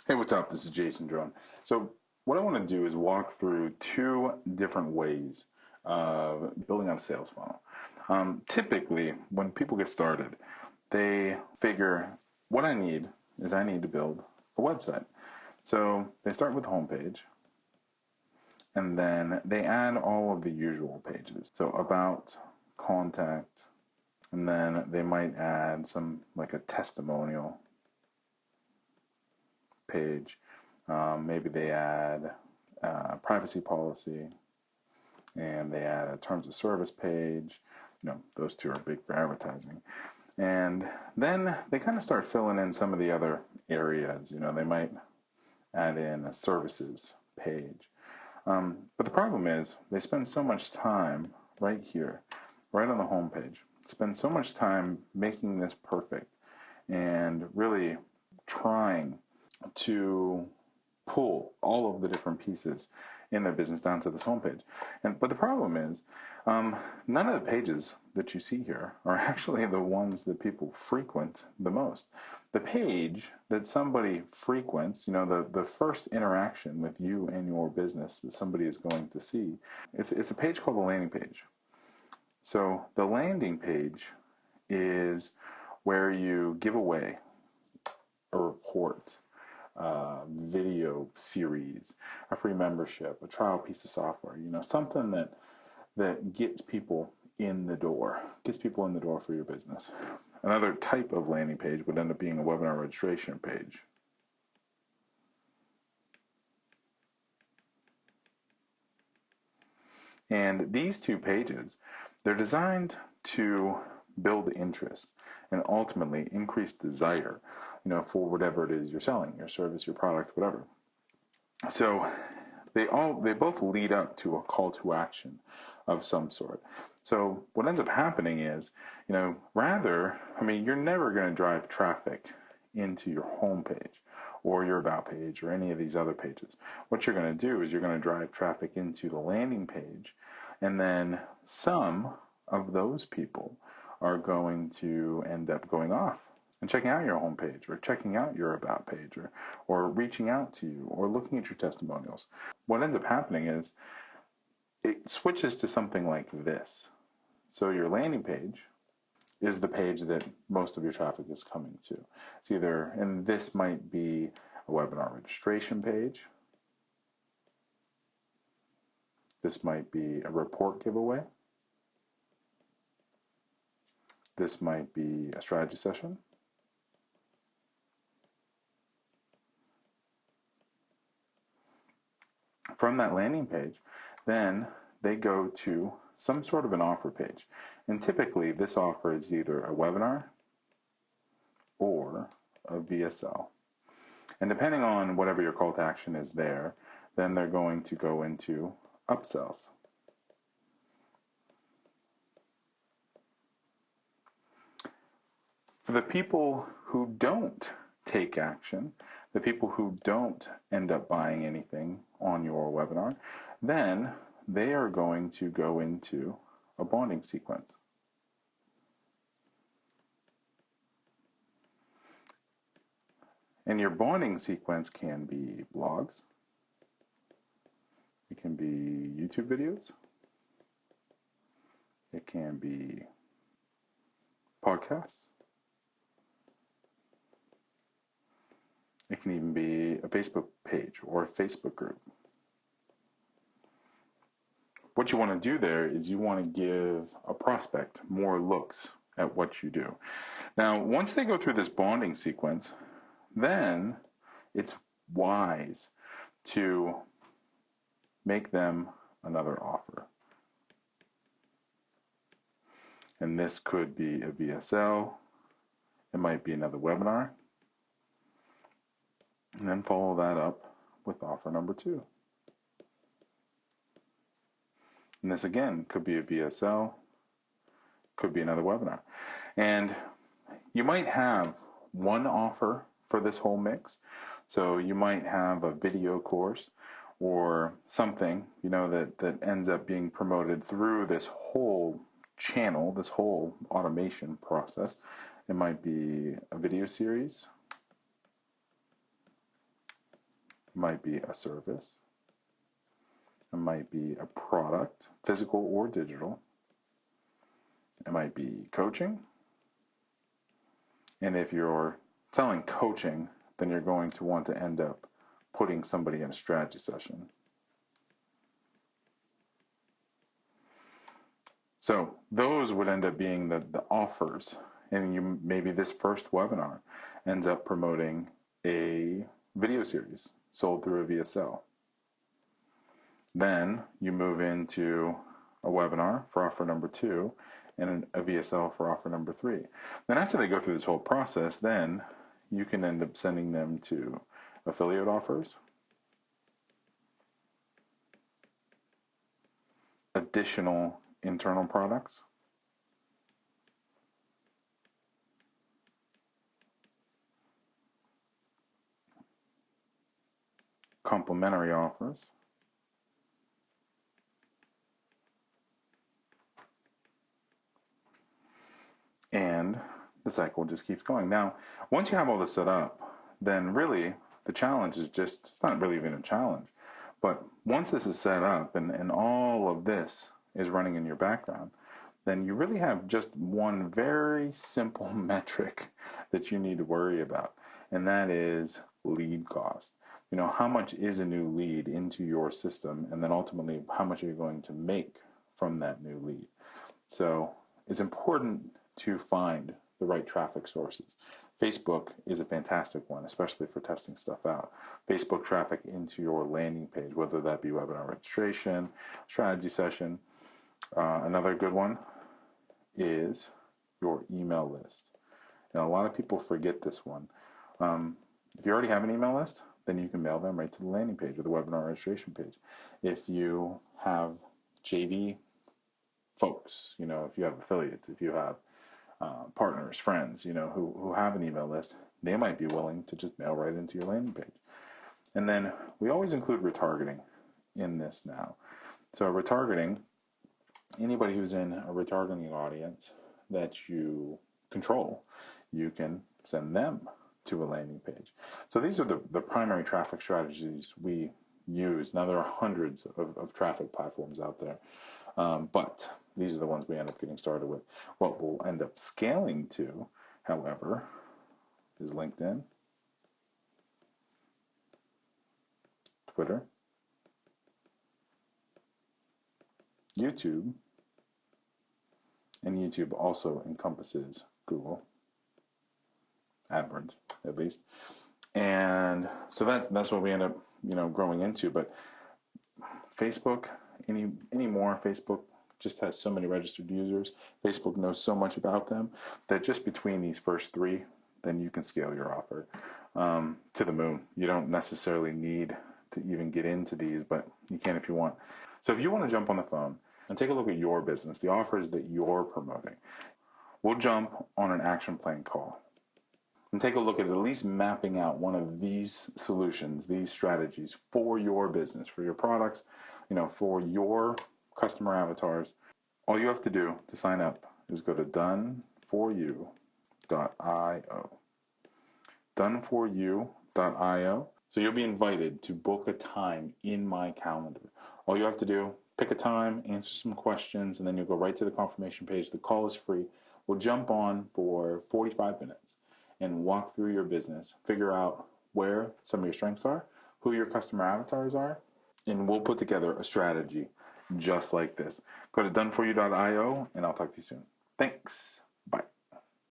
Hey, what's up? This is Jason Drone. So, what I want to do is walk through two different ways of building out a sales funnel. Typically, when people get started, they figure what I need is I need to build a website. So, they start with the homepage and then they add all of the usual pages. So, about, contact, and then they might add some like a testimonial page. Maybe they add privacy policy, and they add a terms of service page. Those two are big for advertising. And then they kind of start filling in some of the other areas. They might add in a services page. But the problem is they spend so much time right here, right on the home page, spend so much time making this perfect and really trying to pull all of the different pieces in their business down to this homepage. But the problem is, none of the pages that you see here are actually the ones that people frequent the most. The page that somebody frequents, the first interaction with you and your business that somebody is going to see, it's a page called the landing page. So the landing page is where you give away a report, video series, a free membership, a trial piece of software, something that gets people in the door, for your business. Another type of landing page would end up being a webinar registration page. And these two pages, they're designed to build interest and ultimately increase desire, for whatever it is you're selling, your service, your product, whatever. So they both lead up to a call to action of some sort. So what ends up happening is, you're never going to drive traffic into your home page or your about page or any of these other pages. What you're going to do is you're going to drive traffic into the landing page, and then some of those people are going to end up going off and checking out your homepage or checking out your about page or reaching out to you or looking at your testimonials. What ends up happening is it switches to something like this. So your landing page is the page that most of your traffic is coming to. It's either, and this might be a webinar registration page. This might be a report giveaway. This might be a strategy session. From that landing page, then they go to some sort of an offer page. And typically this offer is either a webinar or a VSL. And depending on whatever your call to action is there, then they're going to go into upsells. For the people who don't take action, the people who don't end up buying anything on your webinar, then they are going to go into a bonding sequence. And your bonding sequence can be blogs, it can be YouTube videos, it can be podcasts, it can even be a Facebook page or a Facebook group. What you want to do there is you want to give a prospect more looks at what you do. Now, once they go through this bonding sequence, then it's wise to make them another offer. And this could be a VSL, it might be another webinar, and then follow that up with offer number 2. And this again could be a VSL, could be another webinar. And you might have one offer for this whole mix. So you might have a video course or something, that ends up being promoted through this whole channel, this whole automation process. It might be a video series. might be a service. It might be a product, physical or digital. It might be coaching. And if you're selling coaching, then you're going to want to end up putting somebody in a strategy session. So those would end up being the offers. And maybe this first webinar ends up promoting a video series sold through a VSL. Then you move into a webinar for offer number 2 and a VSL for offer number 3. Then after they go through this whole process, then you can end up sending them to affiliate offers, additional internal products, complementary offers, and the cycle just keeps going. Now, once you have all this set up, then really the challenge is just, it's not really even a challenge, but once this is set up and all of this is running in your background, then you really have just one very simple metric that you need to worry about, and that is lead cost. How much is a new lead into your system, and then ultimately how much are you going to make from that new lead? So it's important to find the right traffic sources. Facebook is a fantastic one, especially for testing stuff out. Facebook traffic into your landing page, whether that be webinar registration, strategy session. Another good one is your email list. Now, a lot of people forget this one. If you already have an email list, then you can mail them right to the landing page or the webinar registration page. If you have JV folks, if you have affiliates, if you have partners, friends, who have an email list, they might be willing to just mail right into your landing page. And then we always include retargeting in this now. So retargeting, anybody who's in a retargeting audience that you control, you can send them to a landing page. So these are the primary traffic strategies we use. Now there are hundreds of traffic platforms out there, but these are the ones we end up getting started with. What we'll end up scaling to, however, is LinkedIn, Twitter, YouTube, and YouTube also encompasses Google AdWords, at least. And so that's what we end up, growing into. But Facebook, anymore, Facebook just has so many registered users. Facebook knows so much about them that just between these first 3, then you can scale your offer to the moon. You don't necessarily need to even get into these, but you can if you want. So if you want to jump on the phone and take a look at your business, the offers that you're promoting, we'll jump on an action plan call and take a look at least mapping out one of these solutions, these strategies for your business, for your products, for your customer avatars. All you have to do to sign up is go to doneforyou.io. Doneforyou.io. So you'll be invited to book a time in my calendar. All you have to do, pick a time, answer some questions, and then you'll go right to the confirmation page. The call is free. We'll jump on for 45 minutes and walk through your business, figure out where some of your strengths are, who your customer avatars are, and we'll put together a strategy just like this. Go to doneforyou.io, and I'll talk to you soon. Thanks.